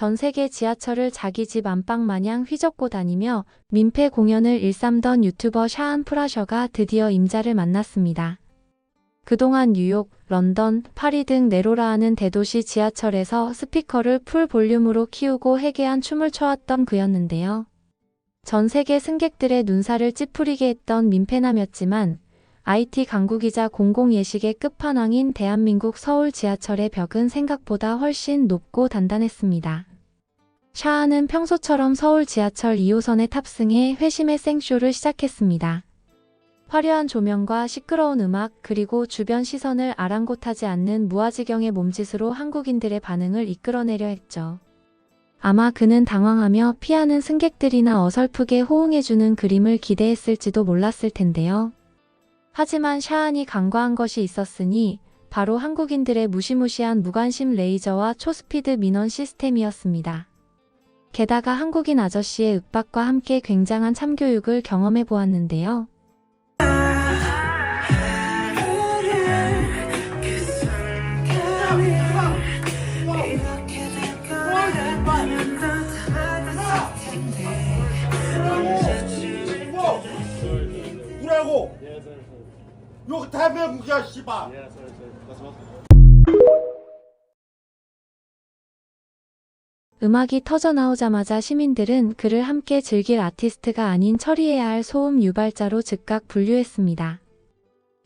전 세계 지하철을 자기 집 안방 마냥 휘젓고 다니며 민폐 공연을 일삼던 유튜버 샤안 프라셔가 드디어 임자를 만났습니다. 그동안 뉴욕, 런던, 파리 등 네로라하는 대도시 지하철에서 스피커를 풀 볼륨으로 키우고 해괴한 춤을 춰왔던 그였는데요. 전 세계 승객들의 눈살을 찌푸리게 했던 민폐남이었지만 IT 강국이자 공공예식의 끝판왕인 대한민국 서울 지하철의 벽은 생각보다 훨씬 높고 단단했습니다. 샤아는 평소처럼 서울 지하철 2호선에 탑승해 회심의 생쇼를 시작했습니다. 화려한 조명과 시끄러운 음악 그리고 주변 시선을 아랑곳하지 않는 무아지경의 몸짓으로 한국인들의 반응을 이끌어내려 했죠. 아마 그는 당황하며 피하는 승객들이나 어설프게 호응해주는 그림을 기대했을지도 몰랐을 텐데요. 하지만 샤안이 간과한 것이 있었으니 바로 한국인들의 무시무시한 무관심 레이저와 초스피드 민원 시스템이었습니다. 게다가 한국인 아저씨의 윽박과 함께 굉장한 참교육을 경험해 보았는데요. 뭐라고? 요 대한민국이야 씨발. 음악이 터져나오자마자 시민들은 그를 함께 즐길 아티스트가 아닌 처리해야 할 소음 유발자로 즉각 분류했습니다.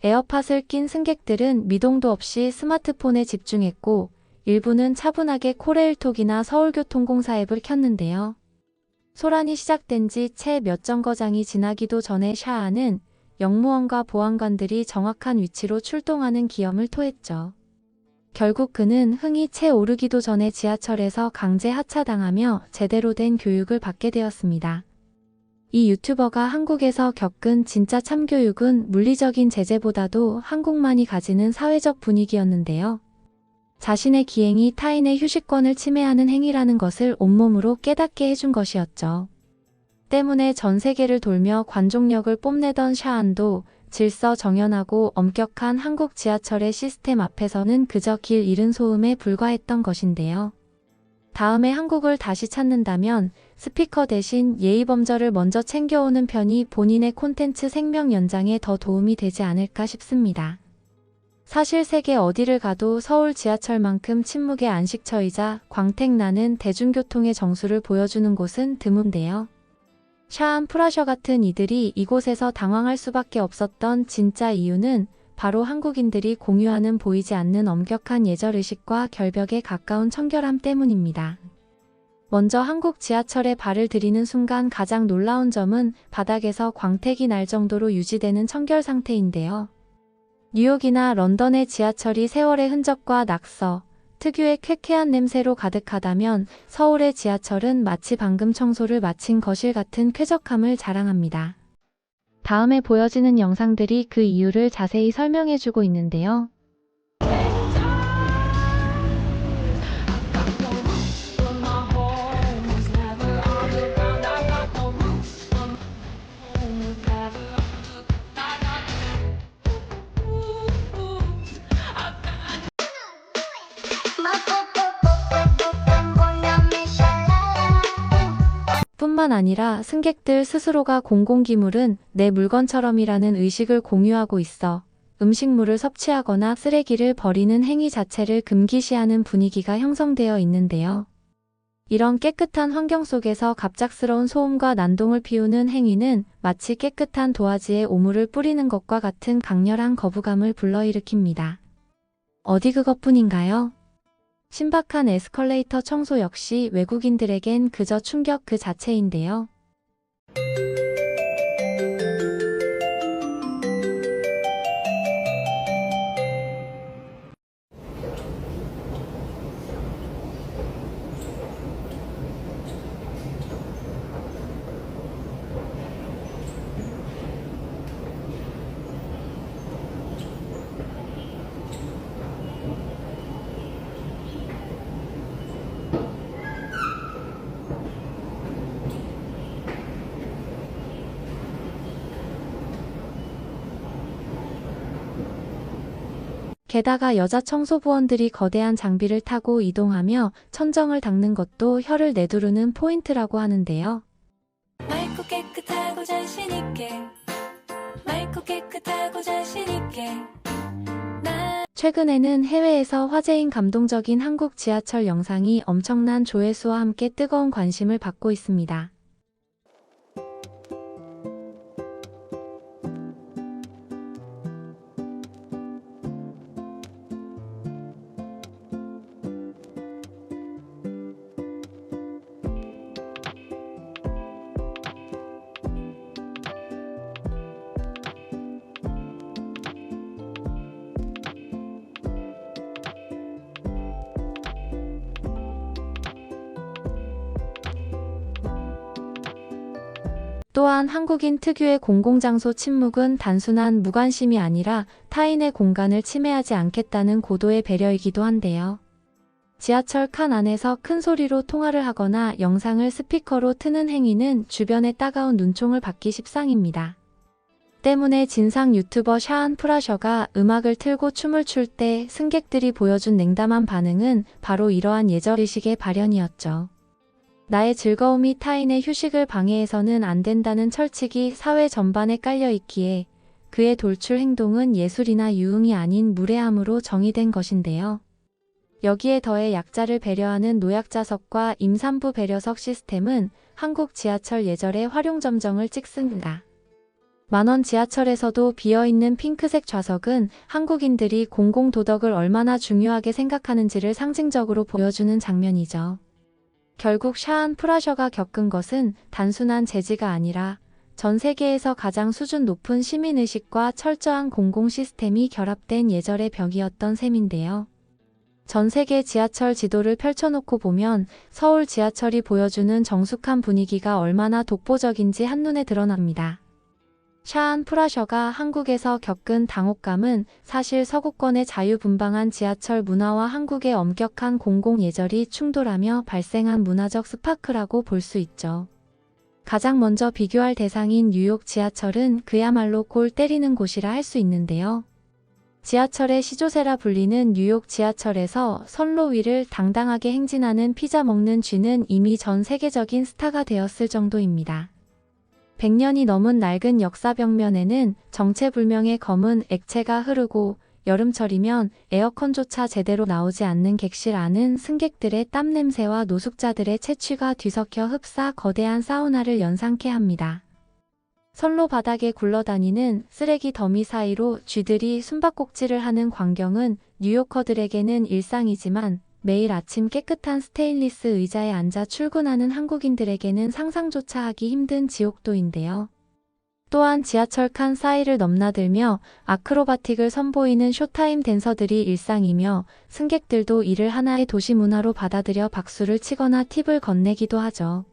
에어팟을 낀 승객들은 미동도 없이 스마트폰에 집중했고 일부는 차분하게 코레일톡이나 서울교통공사 앱을 켰는데요. 소란이 시작된 지 채 몇 정거장이 지나기도 전에 샤아는 역무원과 보안관들이 정확한 위치로 출동하는 기염을 토했죠. 결국 그는 흥이 채 오르기도 전에 지하철에서 강제 하차당하며 제대로 된 교육을 받게 되었습니다. 이 유튜버가 한국에서 겪은 진짜 참교육은 물리적인 제재보다도 한국만이 가지는 사회적 분위기였는데요. 자신의 기행이 타인의 휴식권을 침해하는 행위라는 것을 온몸으로 깨닫게 해준 것이었죠. 때문에 전 세계를 돌며 관종력을 뽐내던 샤안도 질서정연하고 엄격한 한국 지하철의 시스템 앞에서는 그저 길 잃은 소음에 불과했던 것인데요. 다음에 한국을 다시 찾는다면 스피커 대신 예의범절을 먼저 챙겨오는 편이 본인의 콘텐츠 생명 연장에 더 도움이 되지 않을까 싶습니다. 사실 세계 어디를 가도 서울 지하철만큼 침묵의 안식처이자 광택나는 대중교통의 정수를 보여주는 곳은 드문데요. 샤안 프라셔 같은 이들이 이곳에서 당황할 수밖에 없었던 진짜 이유는 바로 한국인들이 공유하는 보이지 않는 엄격한 예절의식과 결벽에 가까운 청결함 때문입니다. 먼저 한국 지하철에 발을 들이는 순간 가장 놀라운 점은 바닥에서 광택이 날 정도로 유지되는 청결 상태인데요. 뉴욕이나 런던의 지하철이 세월의 흔적과 낙서, 특유의 쾌쾌한 냄새로 가득하다면 서울의 지하철은 마치 방금 청소를 마친 거실 같은 쾌적함을 자랑합니다. 다음에 보여지는 영상들이 그 이유를 자세히 설명해주고 있는데요. 뿐만 아니라 승객들 스스로가 공공기물은 내 물건처럼이라는 의식을 공유하고 있어 음식물을 섭취하거나 쓰레기를 버리는 행위 자체를 금기시하는 분위기가 형성되어 있는데요. 이런 깨끗한 환경 속에서 갑작스러운 소음과 난동을 피우는 행위는 마치 깨끗한 도화지에 오물을 뿌리는 것과 같은 강렬한 거부감을 불러일으킵니다. 어디 그것뿐인가요? 신박한 에스컬레이터 청소 역시 외국인들에겐 그저 충격 그 자체인데요. 게다가 여자 청소부원들이 거대한 장비를 타고 이동하며 천정을 닦는 것도 혀를 내두르는 포인트라고 하는데요. 맑고 깨끗하고 자신있게 맑고 깨끗하고 자신있게 최근에는 해외에서 화제인 감동적인 한국 지하철 영상이 엄청난 조회수와 함께 뜨거운 관심을 받고 있습니다. 또한 한국인 특유의 공공장소 침묵은 단순한 무관심이 아니라 타인의 공간을 침해하지 않겠다는 고도의 배려이기도 한데요. 지하철 칸 안에서 큰 소리로 통화를 하거나 영상을 스피커로 트는 행위는 주변의 따가운 눈총을 받기 십상입니다. 때문에 진상 유튜버 샤안 프라셔가 음악을 틀고 춤을 출 때 승객들이 보여준 냉담한 반응은 바로 이러한 예절의식의 발현이었죠. 나의 즐거움이 타인의 휴식을 방해해서는 안 된다는 철칙이 사회 전반에 깔려 있기에 그의 돌출 행동은 예술이나 유흥이 아닌 무례함으로 정의된 것인데요. 여기에 더해 약자를 배려하는 노약자석과 임산부 배려석 시스템은 한국 지하철 예절의 활용점정을 찍습니다. 만원 지하철에서도 비어있는 핑크색 좌석은 한국인들이 공공도덕을 얼마나 중요하게 생각하는지를 상징적으로 보여주는 장면이죠. 결국 샤안 프라셔가 겪은 것은 단순한 제지가 아니라 전 세계에서 가장 수준 높은 시민의식과 철저한 공공 시스템이 결합된 예절의 벽이었던 셈인데요. 전 세계 지하철 지도를 펼쳐놓고 보면 서울 지하철이 보여주는 정숙한 분위기가 얼마나 독보적인지 한눈에 드러납니다. 샤안 프라셔가 한국에서 겪은 당혹감은 사실 서구권의 자유분방한 지하철 문화와 한국의 엄격한 공공 예절이 충돌하며 발생한 문화적 스파크라고 볼 수 있죠. 가장 먼저 비교할 대상인 뉴욕 지하철은 그야말로 골 때리는 곳이라 할 수 있는데요. 지하철의 시조새라 불리는 뉴욕 지하철에서 선로 위를 당당하게 행진하는 피자 먹는 쥐는 이미 전 세계적인 스타가 되었을 정도입니다. 100년이 넘은 낡은 역사 벽면에는 정체불명의 검은 액체가 흐르고 여름철이면 에어컨조차 제대로 나오지 않는 객실 안은 승객들의 땀 냄새와 노숙자들의 채취가 뒤섞여 흡사 거대한 사우나를 연상케 합니다. 선로 바닥에 굴러다니는 쓰레기 더미 사이로 쥐들이 숨바꼭질을 하는 광경은 뉴요커들에게는 일상이지만 매일 아침 깨끗한 스테인리스 의자에 앉아 출근하는 한국인들에게는 상상조차 하기 힘든 지옥도인데요. 또한 지하철 칸 사이를 넘나들며 아크로바틱을 선보이는 쇼타임 댄서들이 일상이며 승객들도 이를 하나의 도시 문화로 받아들여 박수를 치거나 팁을 건네기도 하죠.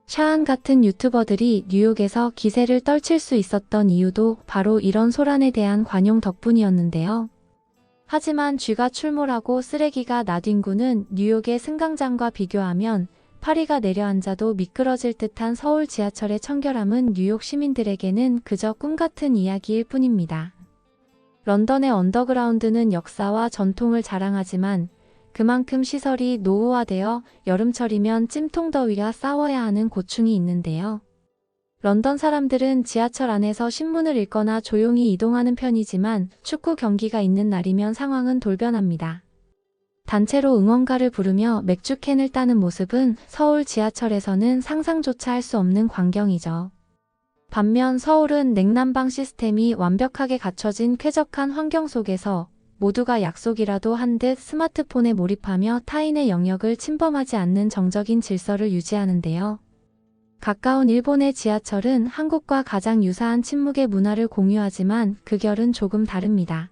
샤안 같은 유튜버들이 뉴욕에서 기세를 떨칠 수 있었던 이유도 바로 이런 소란에 대한 관용 덕분이었는데요. 하지만 쥐가 출몰하고 쓰레기가 나뒹구는 뉴욕의 승강장과 비교하면 파리가 내려앉아도 미끄러질 듯한 서울 지하철의 청결함은 뉴욕 시민들에게는 그저 꿈같은 이야기일 뿐입니다. 런던의 언더그라운드는 역사와 전통을 자랑하지만 그만큼 시설이 노후화되어 여름철이면 찜통더위와 싸워야 하는 고충이 있는데요. 런던 사람들은 지하철 안에서 신문을 읽거나 조용히 이동하는 편이지만 축구 경기가 있는 날이면 상황은 돌변합니다. 단체로 응원가를 부르며 맥주캔을 따는 모습은 서울 지하철에서는 상상조차 할 수 없는 광경이죠. 반면 서울은 냉난방 시스템이 완벽하게 갖춰진 쾌적한 환경 속에서 모두가 약속이라도 한 듯 스마트폰에 몰입하며 타인의 영역을 침범하지 않는 정적인 질서를 유지하는데요. 가까운 일본의 지하철은 한국과 가장 유사한 침묵의 문화를 공유하지만 그 결은 조금 다릅니다.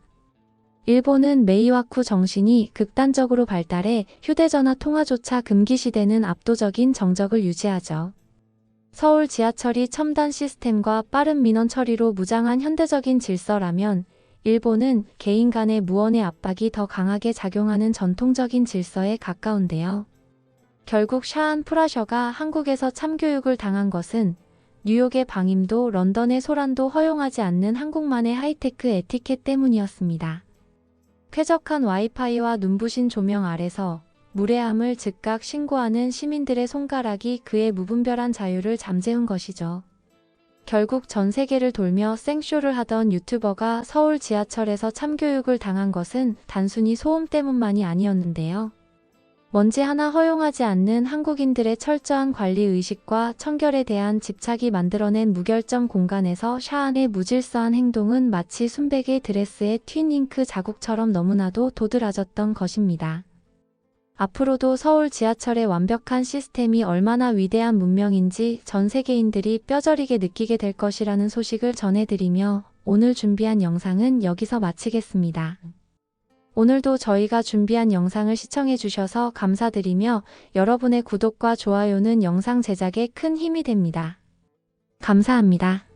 일본은 메이와쿠 정신이 극단적으로 발달해 휴대전화 통화조차 금기시되는 압도적인 정적을 유지하죠. 서울 지하철이 첨단 시스템과 빠른 민원 처리로 무장한 현대적인 질서라면 일본은 개인 간의 무언의 압박이 더 강하게 작용하는 전통적인 질서에 가까운데요. 결국 샤안 프라셔가 한국에서 참교육을 당한 것은 뉴욕의 방임도 런던의 소란도 허용하지 않는 한국만의 하이테크 에티켓 때문이었습니다. 쾌적한 와이파이와 눈부신 조명 아래서 무례함을 즉각 신고하는 시민들의 손가락이 그의 무분별한 자유를 잠재운 것이죠. 결국 전 세계를 돌며 생쇼를 하던 유튜버가 서울 지하철에서 참교육을 당한 것은 단순히 소음 때문만이 아니었는데요. 먼지 하나 허용하지 않는 한국인들의 철저한 관리 의식과 청결에 대한 집착이 만들어낸 무결점 공간에서 샤안의 무질서한 행동은 마치 순백의 드레스에 튄 잉크 자국처럼 너무나도 도드라졌던 것입니다. 앞으로도 서울 지하철의 완벽한 시스템이 얼마나 위대한 문명인지 전 세계인들이 뼈저리게 느끼게 될 것이라는 소식을 전해드리며 오늘 준비한 영상은 여기서 마치겠습니다. 오늘도 저희가 준비한 영상을 시청해 주셔서 감사드리며 여러분의 구독과 좋아요는 영상 제작에 큰 힘이 됩니다. 감사합니다.